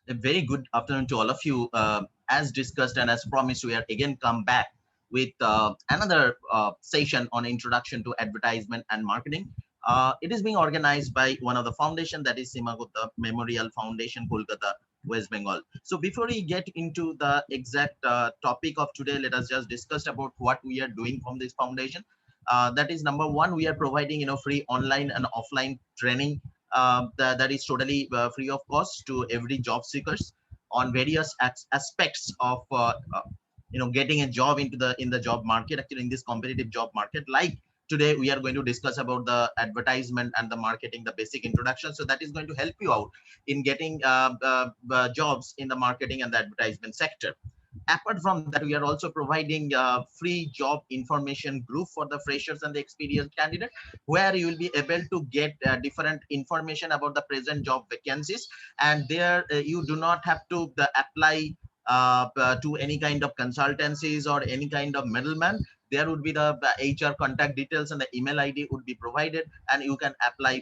A very good afternoon to all of you. As discussed and as promised, we are again come back with another session on introduction to advertisement and marketing. It is being organized by one of the foundation, that is Seema Gupta Memorial Foundation, Kolkata, West Bengal. So before we get into the exact topic of today, let us just discuss about what we are doing from this foundation. That is number one, we are providing free online and offline training that is totally free of cost to every job seekers on various aspects of getting a job into the in the job market, actually in this competitive job market. Like today we are going to discuss about the advertisement and the marketing, the basic introduction, so that is going to help you out in getting jobs in the marketing and the advertisement sector. Apart from that, we are also providing free job information group for the freshers and the experienced candidate, where you will be able to get different information about the present job vacancies. And there you do not have to apply to any kind of consultancies or any kind of middleman. There would be the HR contact details and the email ID would be provided, and you can apply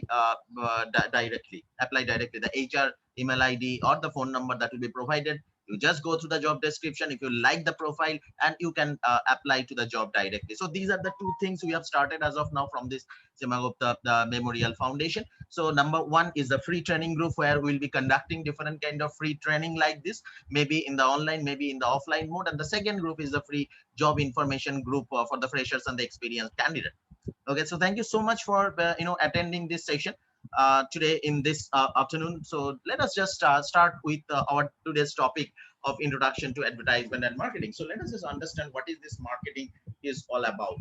directly. The HR email ID or the phone number that will be provided, you just go through the job description if you like the profile, and you can apply to the job directly. So these are the two things we have started as of now from this Seema Gupta the Memorial Foundation. So number one is the free training group, where we'll be conducting different kind of free training like this, maybe in the online, maybe in the offline mode. And the second group is the free job information group for the freshers and the experienced candidate. Okay, so thank you so much for attending this session today in this afternoon. So let us just start with our today's topic of introduction to advertisement and marketing. So let us just understand what is this marketing is all about.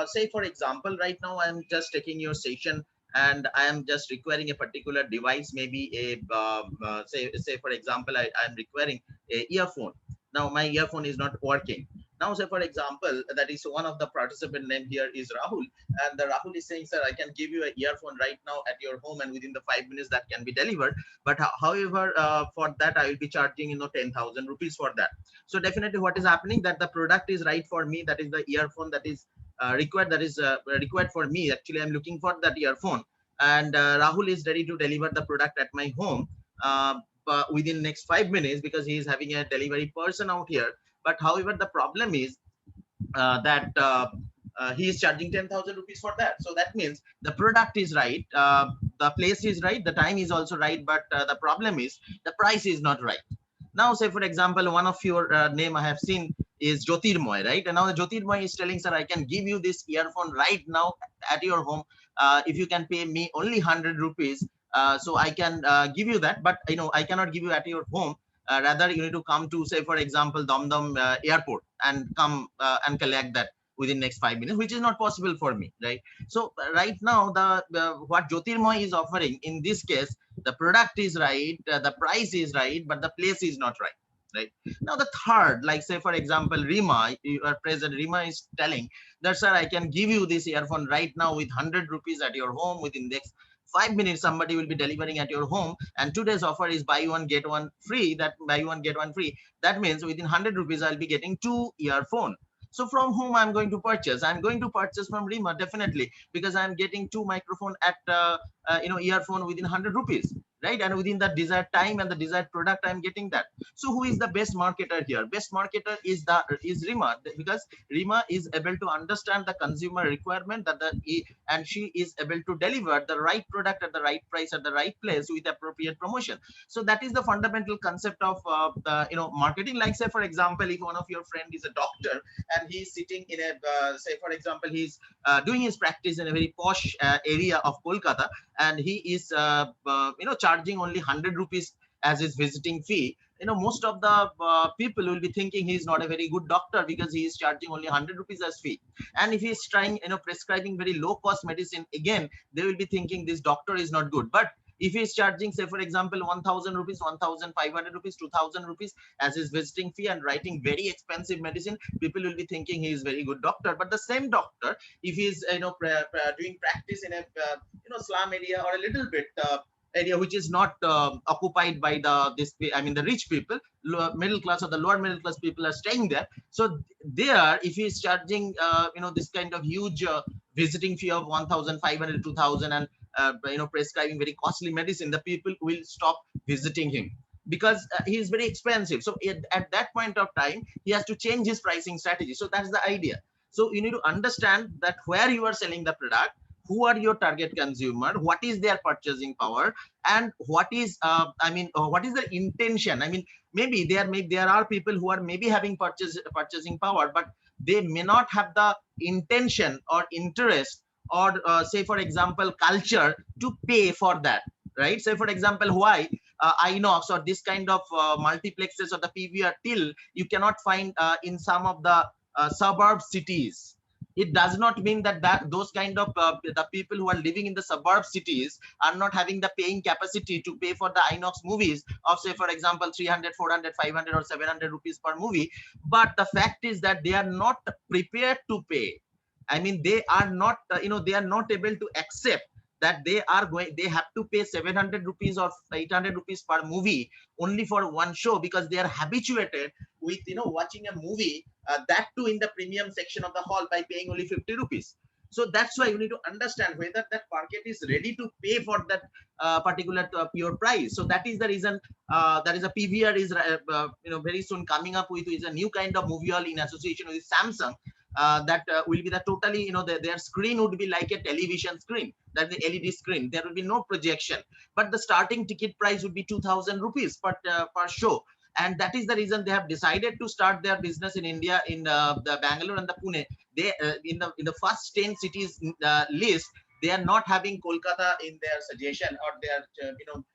Say for example, right now I am just taking your session and I am just requiring a particular device, maybe a say for example, I am requiring a earphone. Now my earphone is not working. Now, say for example, that is one of the participant name here is Rahul, and the Rahul is saying, sir, I can give you an earphone right now at your home, and within the 5 minutes that can be delivered. But however, for that I will be charging 10,000 rupees for that. So definitely, what is happening, that the product is right for me, that is the earphone that is required, that is required for me. Actually, I'm looking for that earphone, and Rahul is ready to deliver the product at my home. Within next 5 minutes, because he is having a delivery person out here. But however, the problem is that he is charging 10,000 rupees for that. So that means the product is right, the place is right, the time is also right, but the problem is the price is not right. Now, say for example, one of your name I have seen is Jyotirmoy, right? And now the Jyotirmoy is telling, sir, I can give you this earphone right now at your home if you can pay me only 100 rupees. So I can give you that, but I cannot give you at your home. Rather, you need to come to, say for example, Dum airport and come and collect that within next 5 minutes, which is not possible for me, right? So right now, the what Jyotirmoy is offering in this case, the product is right, the price is right, but the place is not right. Right now, the third, like say for example, Rima, your president Rima is telling that, sir, I can give you this earphone right now with 100 rupees at your home within next 5 minutes. Somebody will be delivering at your home, and today's offer is buy one get one free. That buy one get one free, that means within 100 rupees I'll be getting two earphone. So from whom I'm going to purchase? I'm going to purchase from Rima, definitely, because I'm getting two microphone at earphone within 100 rupees, right? And within the desired time and the desired product, I'm getting that. So who is the best marketer here? Best marketer is Rima, because Rima is able to understand the consumer requirement, and she is able to deliver the right product at the right price at the right place with appropriate promotion. So that is the fundamental concept of the marketing. Like say for example, if one of your friend is a doctor and he's sitting in a say for example, he's doing his practice in a very posh area of Kolkata, and he is charging only 100 rupees as his visiting fee. Most of the people will be thinking he's not a very good doctor, because he is charging only 100 rupees as fee. And if he's trying prescribing very low cost medicine, again they will be thinking this doctor is not good. But if he's charging, say for example, 1,000 rupees, 1,500 rupees, 2,000 rupees as his visiting fee, and writing very expensive medicine, people will be thinking he is very good doctor. But the same doctor, if he's doing practice in a slum area, or a little bit area which is not occupied by the rich people, middle class or the lower middle class people are staying there. So there, if he is charging this kind of huge visiting fee of 1,500, 2,000, and prescribing very costly medicine, the people will stop visiting him. because he is very expensive. So at that point of time, he has to change his pricing strategy. So that's the idea. So you need to understand that where you are selling the product, who are your target consumer, what is their purchasing power, and what is what is the intention. I mean, maybe there are people who are maybe having purchasing power, but they may not have the intention or interest, or say for example culture, to pay for that, right? Say for example, why Inox or this kind of multiplexes or the PVR till you cannot find in some of the suburb cities. It does not mean that those kind of the people who are living in the suburb cities are not having the paying capacity to pay for the Inox movies of, say for example, 300, 400, 500 or 700 rupees per movie. But the fact is that they are not prepared to pay. I mean, they are not, they are not able to accept that they have to pay 700 rupees or 800 rupees per movie only for one show, because they are habituated with, watching a movie, that too in the premium section of the hall, by paying only 50 rupees. So that's why you need to understand whether that market is ready to pay for that particular pure price. So that is the reason that is a PVR is very soon coming up with is a new kind of movie hall in association with Samsung, that will be the totally, their screen would be like a television screen, that the LED screen. There will be no projection, but the starting ticket price would be 2,000 rupees per show. And that is the reason they have decided to start their business in India, in the Bangalore and the Pune. They in the first 10 cities list, they are not having Kolkata in their suggestion, or their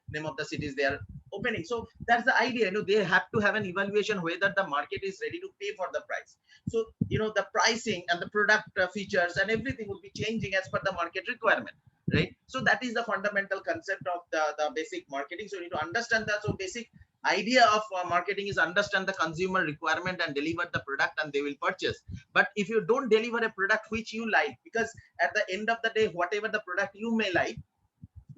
name of the cities they are opening. So that's the idea. They have to have an evaluation whether the market is ready to pay for the price. So the pricing and the product features and everything will be changing as per the market requirement, right? So that is the fundamental concept of the basic marketing. So you need to understand that. So basic idea of marketing is understand the consumer requirement and deliver the product, and they will purchase. But if you don't deliver a product which you like, because at the end of the day, whatever the product you may like,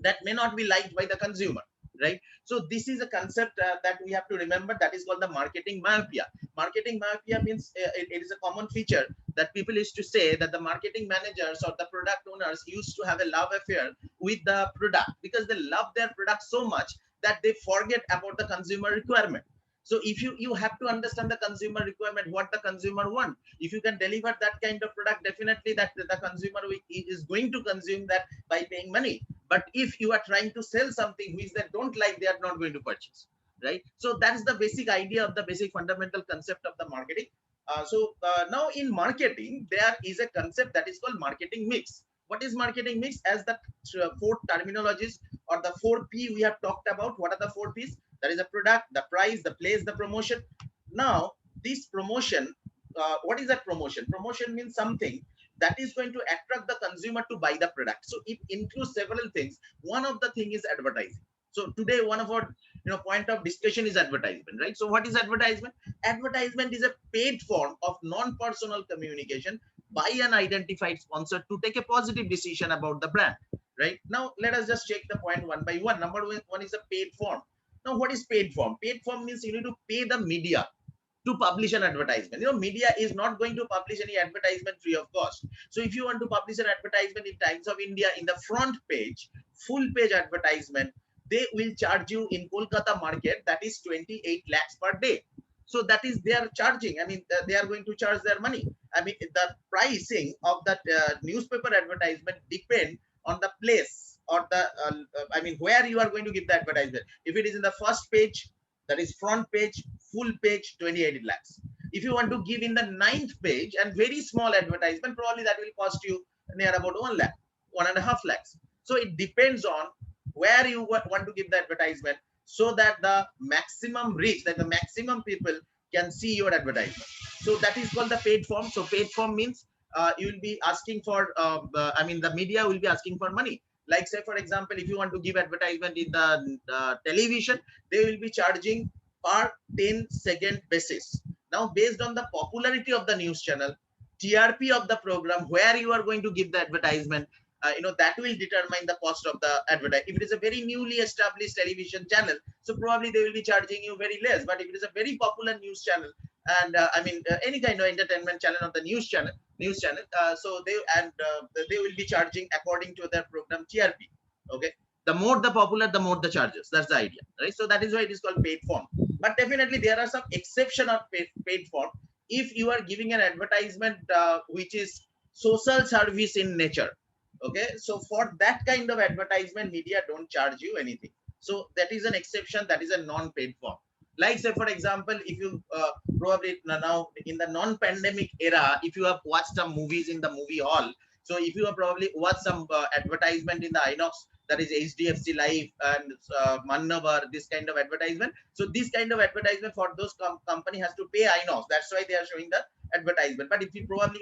that may not be liked by the consumer, right? So this is a concept that we have to remember, that is called the marketing myopia. Marketing myopia means it is a common feature that people used to say that the marketing managers or the product owners used to have a love affair with the product, because they love their product so much that they forget about the consumer requirement. So if you have to understand the consumer requirement, what the consumer want. If you can deliver that kind of product, definitely that the consumer is going to consume that by paying money. But if you are trying to sell something which they don't like, they are not going to purchase, right? So that's the basic idea of the basic fundamental concept of the marketing. Now in marketing, there is a concept that is called marketing mix. What is marketing mix? As the four terminologies or the 4P we have talked about. What are the 4Ps? That is the product, the price, the place, the promotion. Now this promotion, what is that promotion? Promotion means something that is going to attract the consumer to buy the product. So it includes several things. One of the thing is advertising. So today one of our point of discussion is advertisement, right? So what is advertisement? Advertisement is a paid form of non-personal communication by an identified sponsor to take a positive decision about the brand, right? Now let us just check the point one by one. Number one is a paid form. Now what is paid form? Paid form means you need to pay the media to publish an advertisement. Media is not going to publish any advertisement free of cost. So if you want to publish an advertisement in Times of India in the front page, full page advertisement, they will charge you in Kolkata market, that is 28 lakhs per day. So that is they are charging. I mean, they are going to charge their money. I mean, the pricing of that newspaper advertisement depend on the place or the where you are going to give the advertisement. If it is in the first page, that is front page, full page, 28 lakhs. If you want to give in the ninth page and very small advertisement, probably that will cost you near about 1 lakh, 1.5 lakhs. So it depends on where you want to give the advertisement, so that the maximum reach, that the maximum people can see your advertisement. So that is called the paid form. So paid form means you will be asking for, the media will be asking for money. Like say for example, if you want to give advertisement in the television, they will be charging per 10-second basis. Now based on the popularity of the news channel, TRP of the program, where you are going to give the advertisement, that will determine the cost of the advertisement. If it is a very newly established television channel, so probably they will be charging you very less. But if it is a very popular news channel, and any kind of entertainment channel or the news channel, so they will be charging according to their program TRP. Okay. The more the popular, the more the charges. That's the idea, right? So that is why it is called paid form. But definitely there are some exception of paid form. If you are giving an advertisement which is social service in nature, okay, so for that kind of advertisement, media don't charge you anything. So that is an exception, that is a non-paid form. Like say for example, if you probably now in the non-pandemic era, if you have watched some movies in the movie hall, so if you have probably watched some advertisement in the Inox, that is HDFC Life and Mannavar, this kind of advertisement. So this kind of advertisement for those company has to pay Inox. That's why they are showing the advertisement. But if you probably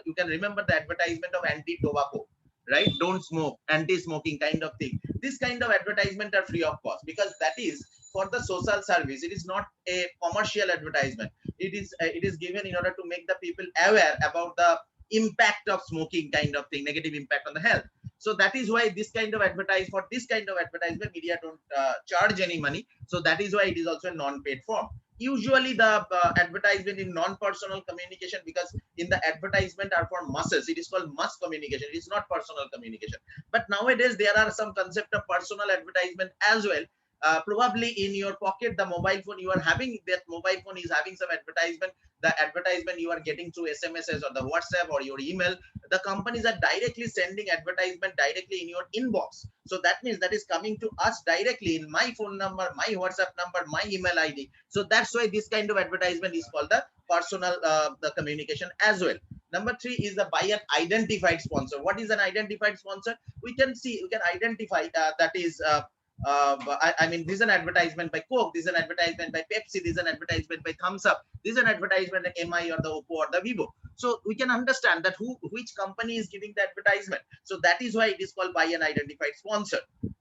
you can remember the advertisement of anti-tobacco, right? Don't smoke, anti-smoking kind of thing. This kind of advertisement are free of cost because that is for the social service. It is not a commercial advertisement. It is given in order to make the people aware about the impact of smoking kind of thing, negative impact on the health. So that is why this kind of this kind of advertisement, media don't charge any money. So that is why it is also a non-paid form. Usually the advertisement in non-personal communication, because in the advertisement are for masses, it is called mass communication, it is not personal communication. But nowadays there are some concept of personal advertisement as well. Probably in your pocket, the mobile phone you are having, that mobile phone is having some advertisement. The advertisement you are getting through SMSs or the WhatsApp or your email, the companies are directly sending advertisement directly in your inbox. So that means that is coming to us directly in my phone number, my WhatsApp number, my email ID. So that's why this kind of advertisement is called the personal the communication as well. Number 3 is the by an identified sponsor. What is an identified sponsor? We can identify that is I mean, this is an advertisement by Coke, this is an advertisement by Pepsi, this is an advertisement by Thumbs Up, this is an advertisement by MI or the Oppo or the Vivo. So we can understand that which company is giving the advertisement. So that is why it is called by an identified sponsor.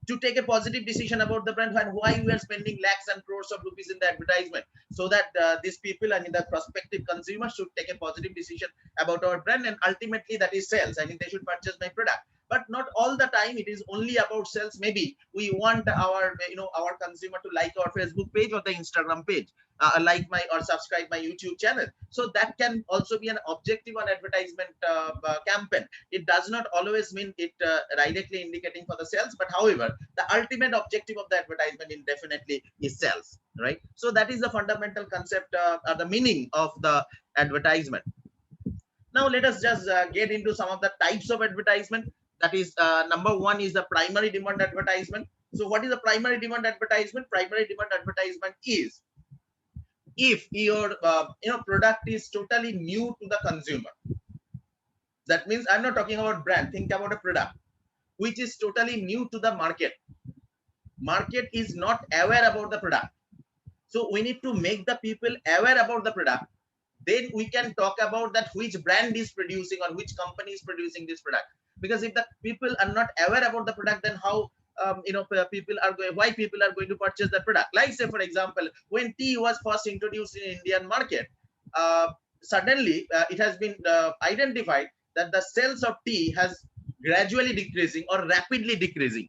To take a positive decision about the brand and why we are spending lakhs and crores of rupees in the advertisement, so that these people, I mean the prospective consumers, should take a positive decision about our brand, and ultimately that is sales. I mean, they should purchase my product. But not all the time it is only about sales. Maybe we want our our consumer to like our Facebook page or the Instagram page, like my or subscribe my YouTube channel. So that can also be an objective on advertisement campaign. It does not always mean it directly indicating for the sales, but however the ultimate objective of the advertisement is definitely is sales, right? So that is the fundamental concept or the meaning of the advertisement. Now let us just get into some of the types of advertisement. That is number 1 is the primary demand advertisement. So what is the primary demand advertisement? Primary demand advertisement is if your product is totally new to the consumer. That means I'm not talking about brand. Think about a product which is totally new to the market. Market is not aware about the product. So we need to make the people aware about the product. Then we can talk about that which brand is producing or which company is producing this product. Because if the people are not aware about the product, then how why people are going to purchase the product? Like say for example, when tea was first introduced in Indian market, suddenly it has been identified that the sales of tea has gradually decreasing or rapidly decreasing.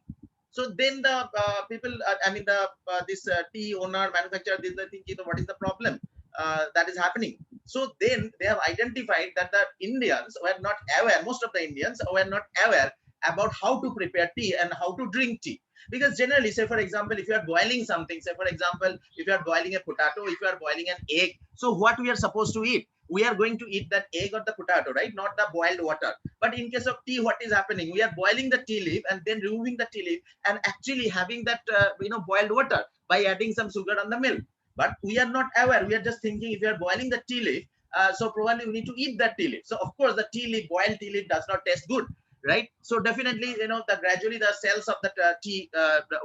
So then the people, I mean the this tea owner, manufacturer, they are thinking, what is the problem that is happening? So then they have identified that the Indians were not aware, most of the Indians were not aware about how to prepare tea and how to drink tea. Because generally, say for example, if you are boiling something, say for example, if you are boiling a potato, if you are boiling an egg, so what we are supposed to eat? We are going to eat that egg or the potato, right? Not the boiled water. But in case of tea, what is happening? We are boiling the tea leaf and then removing the tea leaf and actually having that boiled water by adding some sugar on the milk. But we are not aware. We are just thinking if you are boiling the tea leaf, so probably we need to eat that tea leaf. So of course the tea leaf, boiled tea leaf, does not taste good, right? So definitely, the gradually the sales of that tea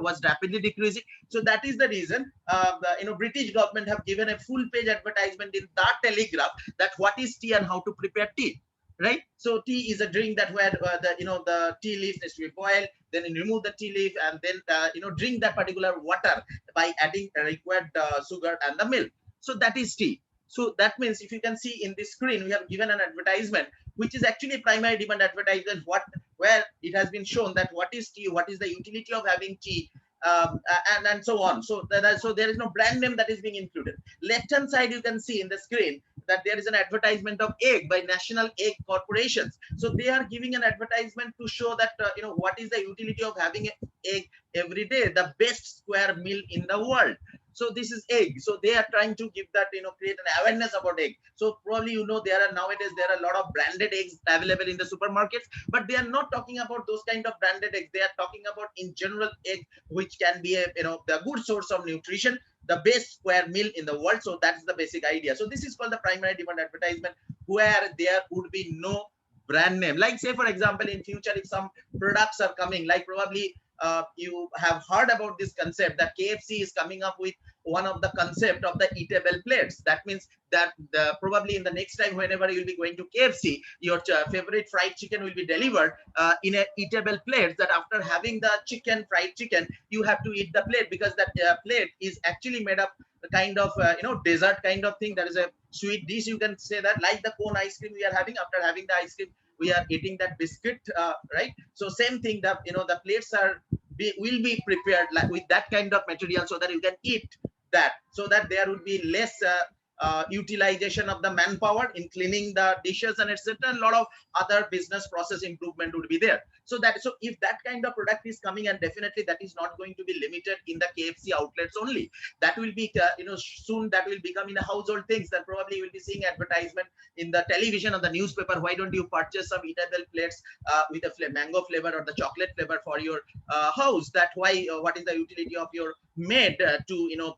was rapidly decreasing. So that is the reason the British government have given a full page advertisement in the Telegraph that what is tea and how to prepare tea. Right, so tea is a drink that where the tea leaf needs to be boiled, then you remove the tea leaf, and then drink that particular water by adding required sugar and the milk. So that is tea. So that means if you can see in this screen, we have given an advertisement which is actually primary demand advertisement, where it has been shown that what is tea, what is the utility of having tea, and so on. So there is no brand name that is being included. Left hand side you can see in the screen that there is an advertisement of egg by national egg corporations. So they are giving an advertisement to show that what is the utility of having an egg every day, the best square meal in the world. So this is egg. So they are trying to give that, create an awareness about egg. So probably, there are nowadays, there are a lot of branded eggs available in the supermarkets, but they are not talking about those kind of branded eggs. They are talking about in general egg, which can be a, the good source of nutrition, the best square meal in the world. So that's the basic idea. So this is called the primary demand advertisement, where there would be no brand name. Like say, for example, in future, if some products are coming, like probably you have heard about this concept that KFC is coming up with one of the concept of the eatable plates. That means that probably in the next time, whenever you'll be going to KFC, your favorite fried chicken will be delivered in a eatable plate, that after having the fried chicken, you have to eat the plate, because that plate is actually made up the kind of dessert kind of thing. That is a sweet dish, you can say that, like the cone ice cream we are having. After having the ice cream, we are eating that biscuit, right? So same thing, that the plates will be prepared like with that kind of material, so that you can eat that, so that there would be less utilization of the manpower in cleaning the dishes and etc. A lot of other business process improvement would be there. So if that kind of product is coming, and definitely that is not going to be limited in the KFC outlets only. That will be soon that will become in the household things, that probably you will be seeing advertisement in the television or the newspaper. Why don't you purchase some eatable plates with a mango flavor or the chocolate flavor for your house? That why what is the utility of your maid to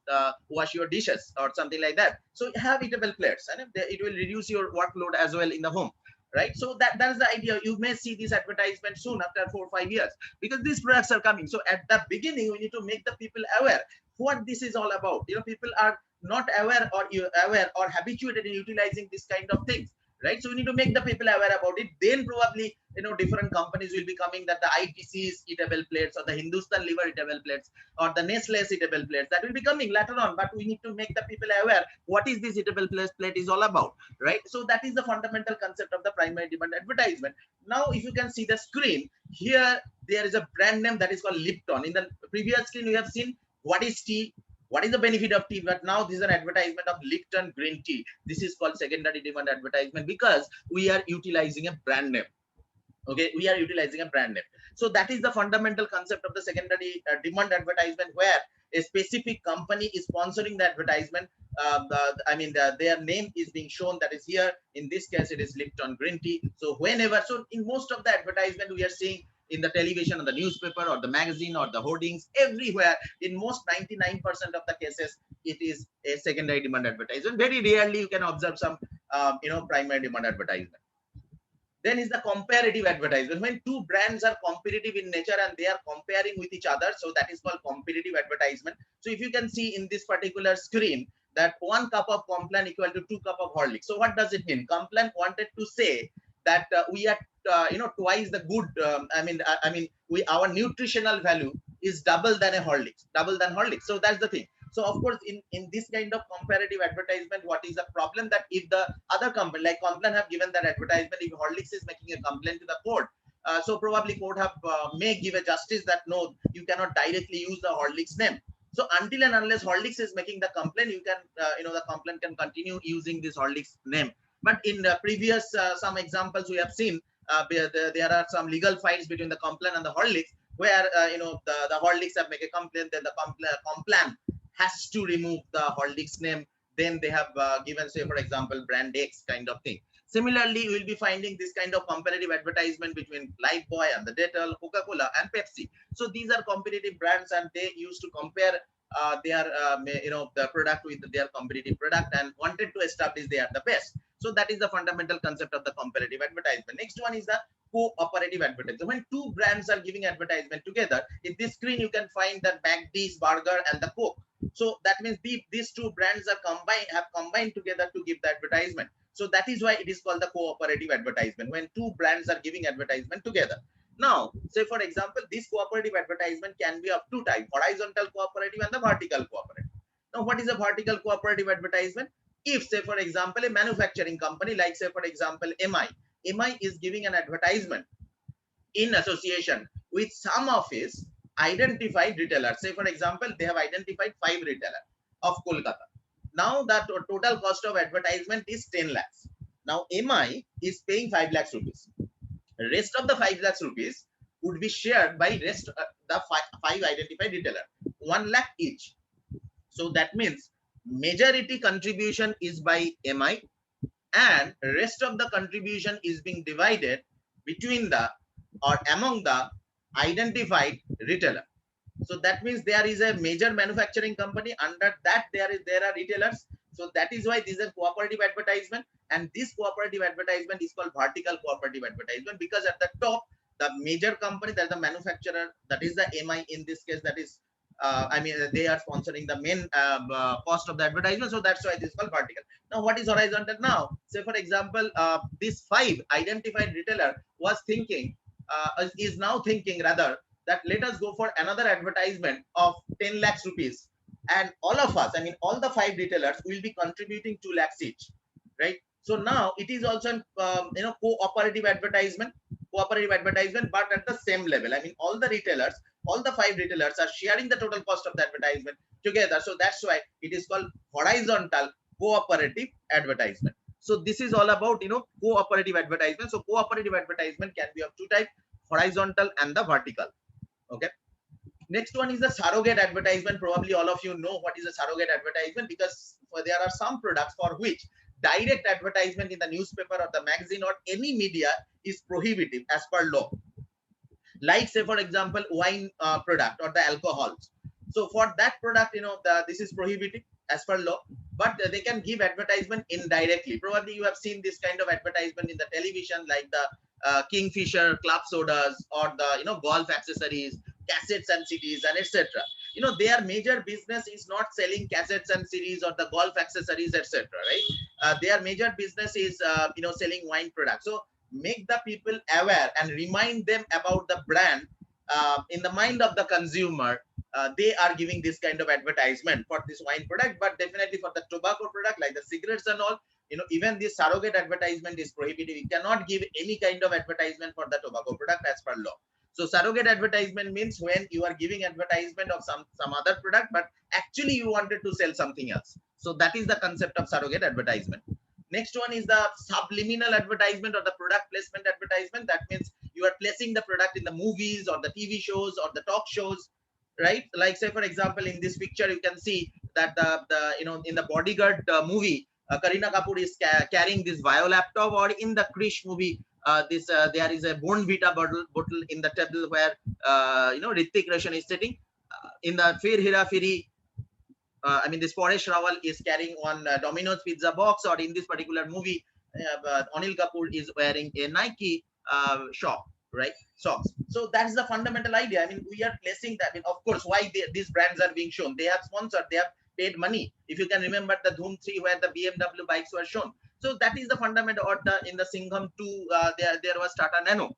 wash your dishes or something like that. So have eatable plates, and it will reduce your workload as well in the home, right? So that is the idea. You may see this advertisement soon after 4 or 5 years, because these products are coming. So at the beginning, we need to make the people aware what this is all about. People are not aware or habituated in utilizing this kind of things, right? So we need to make the people aware about it. Then probably different companies will be coming, that the ITC's eatable plates, or the Hindustan Liver eatable plates, or the Nestle's eatable plates, that will be coming later on. But we need to make the people aware what is this eatable plate is all about, right? So that is the fundamental concept of the primary demand advertisement. Now if you can see the screen here, there is a brand name that is called Lipton. In the previous screen we have seen what is tea, what is the benefit of tea, but now this is an advertisement of Lipton green tea. This is called secondary demand advertisement, because we are utilizing a brand name. Okay, we are utilizing a brand name. So that is the fundamental concept of the secondary demand advertisement, where a specific company is sponsoring the advertisement. Their name is being shown, that is here. In this case, it is Lipton green tea. So so in most of the advertisement we are seeing in the television or the newspaper or the magazine or the hoardings, everywhere, in most 99% of the cases, it is a secondary demand advertisement. Very rarely you can observe some primary demand advertisement. Then is the comparative advertisement, when two brands are competitive in nature and they are comparing with each other. So that is called competitive advertisement. So if you can see in this particular screen, that 1 cup of Complan equal to 2 cup of Horlicks. So what does it mean? Complan wanted to say that we are twice the good. Our nutritional value is double than Horlicks. So that's the thing. So of course, in this kind of comparative advertisement, what is the problem? That if the other company like Complan have given that advertisement, if Horlicks is making a complaint to the court, so probably court have may give a justice that no, you cannot directly use the Horlicks name. So until and unless Horlicks is making the complaint, you can the complaint can continue using this Horlicks name. But in the previous some examples we have seen, there are some legal fights between the Complan and the Horlicks, where the Horlicks have made a complaint, then the Complan has to remove the Horlicks name. Then they have given, say for example, brand X kind of thing. Similarly, you will be finding this kind of competitive advertisement between Lifebuoy and the Dettol, Coca-Cola and Pepsi. So these are competitive brands, and they used to compare their the product with their competitive product, and wanted to establish they are the best. So that is the fundamental concept of the competitive advertisement. Next one is the cooperative advertisement. When two brands are giving advertisement together, in this screen you can find that McD's burger and the Coke. So that means these two brands have combined together to give the advertisement. So that is why it is called the cooperative advertisement, when two brands are giving advertisement together. Now, say for example, this cooperative advertisement can be of two types: horizontal cooperative and the vertical cooperative. Now, what is a vertical cooperative advertisement? If, say for example, a manufacturing company like, say for example, MI is giving an advertisement in association with some of its identified retailers. Say for example, they have identified 5 retailers of Kolkata. Now the total cost of advertisement is 10 lakhs. Now MI is paying 5 lakhs rupees. Rest of the 5 lakhs rupees would be shared by rest the five identified retailer, 1 lakh each. So that means majority contribution is by MI, and rest of the contribution is being divided between the or among the identified retailer. So that means there is a major manufacturing company, under that there are retailers. So that is why this is a cooperative advertisement, and this cooperative advertisement is called vertical cooperative advertisement, because at the top the major company, that is the manufacturer, that is the MI in this case, that is I mean they are sponsoring the main cost of the advertisement. So that's why this is called vertical. Now what is horizontal? Now say for example this 5 identified retailer was thinking is now thinking rather that let us go for another advertisement of 10 lakhs rupees, and all of us, I mean all the 5 retailers will be contributing 2 lakhs each, right? So now it is also an cooperative advertisement, but at the same level. I mean all the retailers, all the 5 retailers are sharing the total cost of the advertisement together. So that's why it is called horizontal cooperative advertisement. So this is all about cooperative advertisement. So cooperative advertisement can be of two types, horizontal and the vertical. Okay. Next one is the surrogate advertisement. Probably all of you know what is a surrogate advertisement, because there are some products for which direct advertisement in the newspaper or the magazine or any media is prohibitive as per law. Like say for example wine product or the alcohols. So for that product, this is prohibited as per law, but they can give advertisement indirectly. Probably you have seen this kind of advertisement in the television, like the Kingfisher club sodas, or the golf accessories, cassettes and CDs, and etc. Their major business is not selling cassettes and CDs or the golf accessories, etc. Right? Their major business is selling wine products. So make the people aware and remind them about the brand in the mind of the consumer. They are giving this kind of advertisement for this wine product, but definitely for the tobacco product like the cigarettes and all, even this surrogate advertisement is prohibited. You cannot give any kind of advertisement for the tobacco product as per law. So surrogate advertisement means when you are giving advertisement of some other product, but actually you wanted to sell something else. So that is the concept of surrogate advertisement. Next one is the subliminal advertisement or the product placement advertisement. That means you are placing the product in the movies or the TV shows or the talk shows, right? Like say for example, in this picture you can see that the in the Bodyguard movie, Kareena Kapoor is carrying this Vio laptop, or in the Krish movie, this there is a Bournvita bottle in the table where Hrithik Roshan is sitting. In the Fir Hera Firi, I mean, this Paresh Rawal is carrying on Domino's pizza box, or in this particular movie, Anil Kapoor is wearing a Nike shop, right? Socks. So that's the fundamental idea. I mean, we are placing that. I mean, of course, why these brands are being shown? They have sponsored, they have paid money. If you can remember the Dhoom 3, where the BMW bikes were shown. So that is the fundamental. Or in the Singham 2, there was Tata Nano.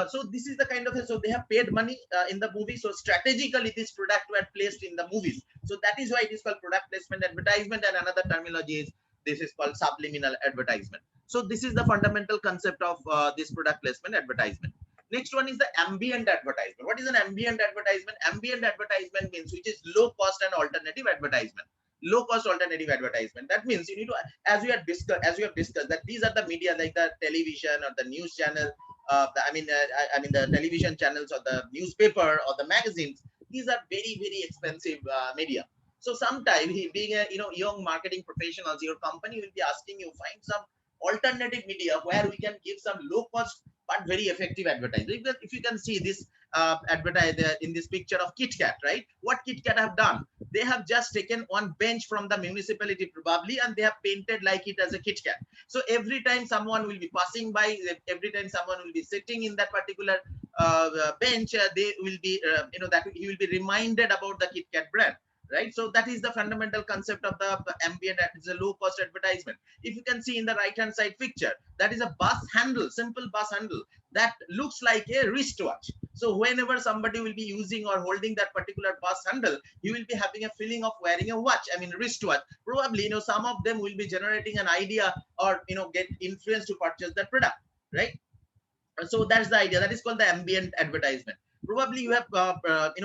So this is the kind of, so they have paid money in the movie. So strategically this product were placed in the movies. So that is why it is called product placement advertisement, and another terminology is this is called subliminal advertisement. So this is the fundamental concept of this product placement advertisement. Next one is the ambient advertisement. What is an ambient advertisement? Ambient advertisement means which is low cost and alternative advertisement. Low cost alternative advertisement. That means you need to, as we have discussed, that these are the media like the television or the news channel, I mean the television channels or the newspaper or the magazines. These are very, very expensive media. So sometime being a young marketing professionals, your company will be asking you find some alternative media where we can give some low cost but very effective advertising. If you can see this in this picture of KitKat, right? What KitKat have done? They have just taken one bench from the municipality probably, and they have painted like it as a KitKat. So every time someone will be passing by, every time someone will be sitting in that particular bench, they will be, that he will be reminded about the KitKat brand, right? So that is the fundamental concept of the ambient. It's a low cost advertisement. If you can see in the right hand side picture, that is a bus handle, simple bus handle that looks like a wristwatch. So whenever somebody will be using or holding that particular bus handle, he will be having a feeling of wearing a watch, I mean wristwatch. Probably some of them will be generating an idea or get influenced to purchase that product, right? So that's the idea. That is called the ambient advertisement. Probably you have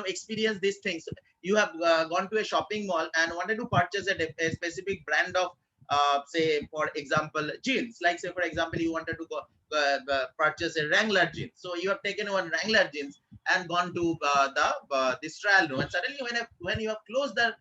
experienced these things. You have gone to a shopping mall and wanted to purchase a specific brand of say for example jeans. Like say for example you wanted to go purchase a Wrangler jeans. So you have taken one Wrangler jeans and gone to this trial room, and suddenly when you have closed the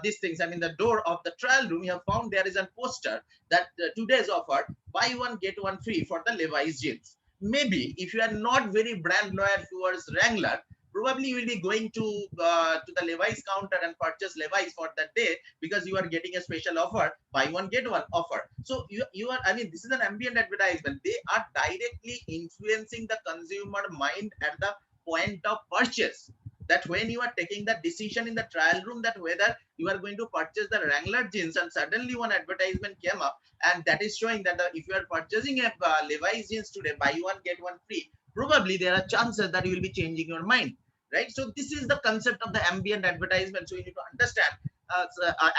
these things, I mean the door of the trial room, you have found there is a poster that today's offer, buy one get one free for the Levi's jeans. Maybe if you are not very brand loyal towards Wrangler, probably you will be going to the Levi's counter and purchase Levi's for that day, because you are getting a special offer, buy one get one offer. So you are, I mean, this is an ambient advertisement. They are directly influencing the consumer mind at the point of purchase. That when you are taking the decision in the trial room that whether you are going to purchase the Wrangler jeans, and suddenly one advertisement came up and that is showing that if you are purchasing a Levi's jeans today, buy one get one free, probably there are chances that you will be changing your mind, right? So this is the concept of the ambient advertisement. So you need to understand,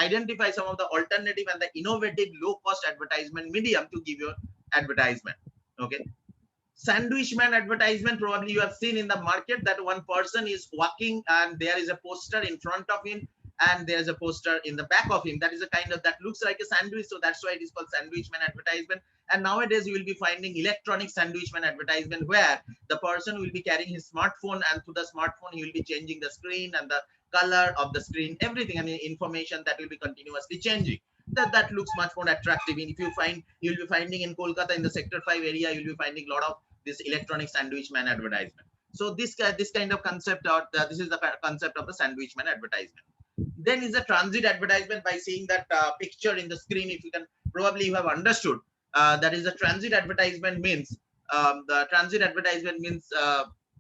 identify some of the alternative and the innovative low cost advertisement medium to give your advertisement. Okay. Sandwich man advertisement, probably you have seen in the market that one person is walking and there is a poster in front of him and there's a poster in the back of him that is a kind of that looks like a sandwich, so that's why it is called sandwich man advertisement. And nowadays you will be finding electronic sandwich man advertisement where the person will be carrying his smartphone, and through the smartphone he will be changing the screen and the color of the screen, everything, I mean information that will be continuously changing. That looks much more attractive. And if you find, you'll be finding in Kolkata in the sector 5 area, you'll be finding a lot of this electronic sandwich man advertisement. So this kind of concept, or this is the concept of the sandwich man advertisement. Then is the transit advertisement. By seeing that picture in the screen, if you can, probably you have understood that is the transit advertisement means the transit advertisement means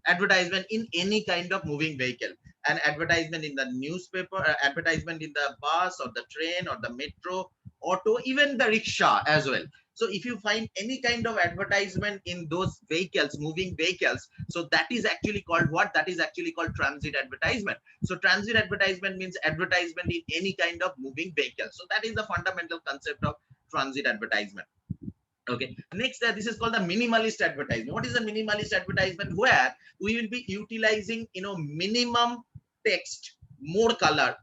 advertisement in any kind of moving vehicle. An advertisement in the newspaper, advertisement in the bus or the train or the metro, auto, even the rickshaw as well. So if you find any kind of advertisement in those vehicles, moving vehicles, so that is actually called what? That is actually called transit advertisement. So transit advertisement means advertisement in any kind of moving vehicle. So that is the fundamental concept of transit advertisement. Okay. Next, this is called the minimalist advertisement. What is the minimalist advertisement? Where we will be utilizing, minimum text, more color,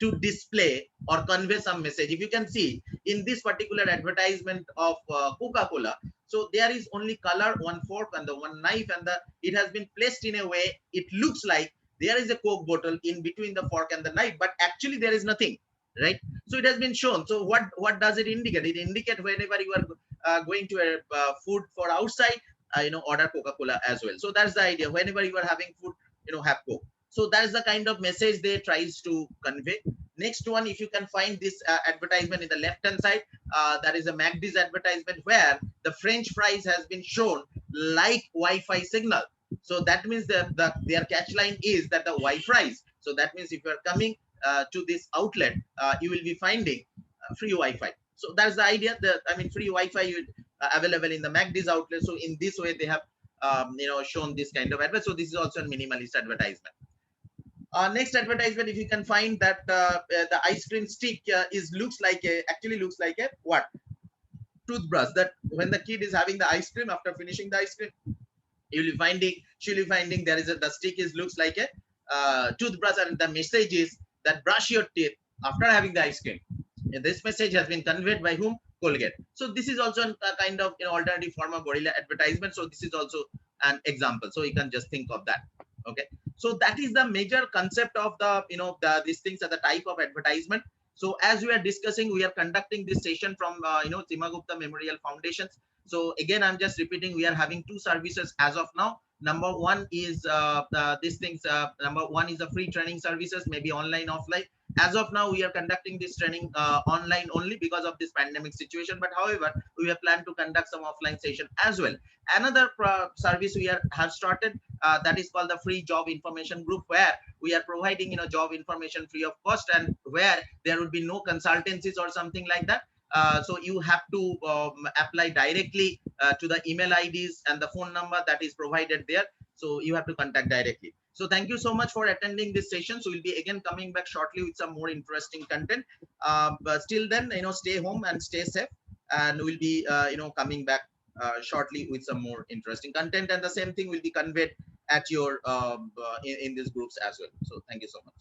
to display or convey some message. If you can see in this particular advertisement of Coca-Cola, so there is only color, one fork and the one knife, and it has been placed in a way it looks like there is a Coke bottle in between the fork and the knife, but actually there is nothing, right? So it has been shown. So what does it indicate? It indicates whenever you are going to a food for outside, order Coca-Cola as well. So that's the idea. Whenever you are having food, have Coke. So that's the kind of message they tries to convey. Next one, if you can find this advertisement in the left hand side, that is a McD's advertisement where the French fries has been shown like Wi-Fi signal. So that means that their catch line is that the Wi-Fi. So that means if you are coming to this outlet, you will be finding free Wi-Fi. So that's the idea. Free Wi-Fi available in the McD's outlet. So in this way, they have shown this kind of advert. So this is also a minimalist advertisement. Next advertisement, if you can find that the ice cream stick actually looks like a what? Toothbrush. That when the kid is having the ice cream, after finishing the ice cream, she'll be finding there is the stick looks like a toothbrush, and the message is that brush your teeth after having the ice cream. And this message has been conveyed by whom? Colgate. So this is also a kind of alternative form of guerrilla advertisement. So this is also an example. So you can just think of that. Okay. So that is the major concept of these things are the type of advertisement. So as we are discussing, we are conducting this session from Seema Gupta Memorial Foundations. So again, I'm just repeating, we are having two services as of now. Number one is number one is the free training services, maybe online, offline. As of now, we are conducting this training online only because of this pandemic situation. But however, we have planned to conduct some offline session as well. Another service we have started, that is called the free job information group, where we are providing job information free of cost, and where there will be no consultancies or something like that. So you have to apply directly to the email IDs and the phone number that is provided there. So you have to contact directly. So thank you so much for attending this session. So we'll be again coming back shortly with some more interesting content. But till then, stay home and stay safe, and we'll be coming back shortly with some more interesting content. And the same thing will be conveyed at your in these groups as well. So thank you so much.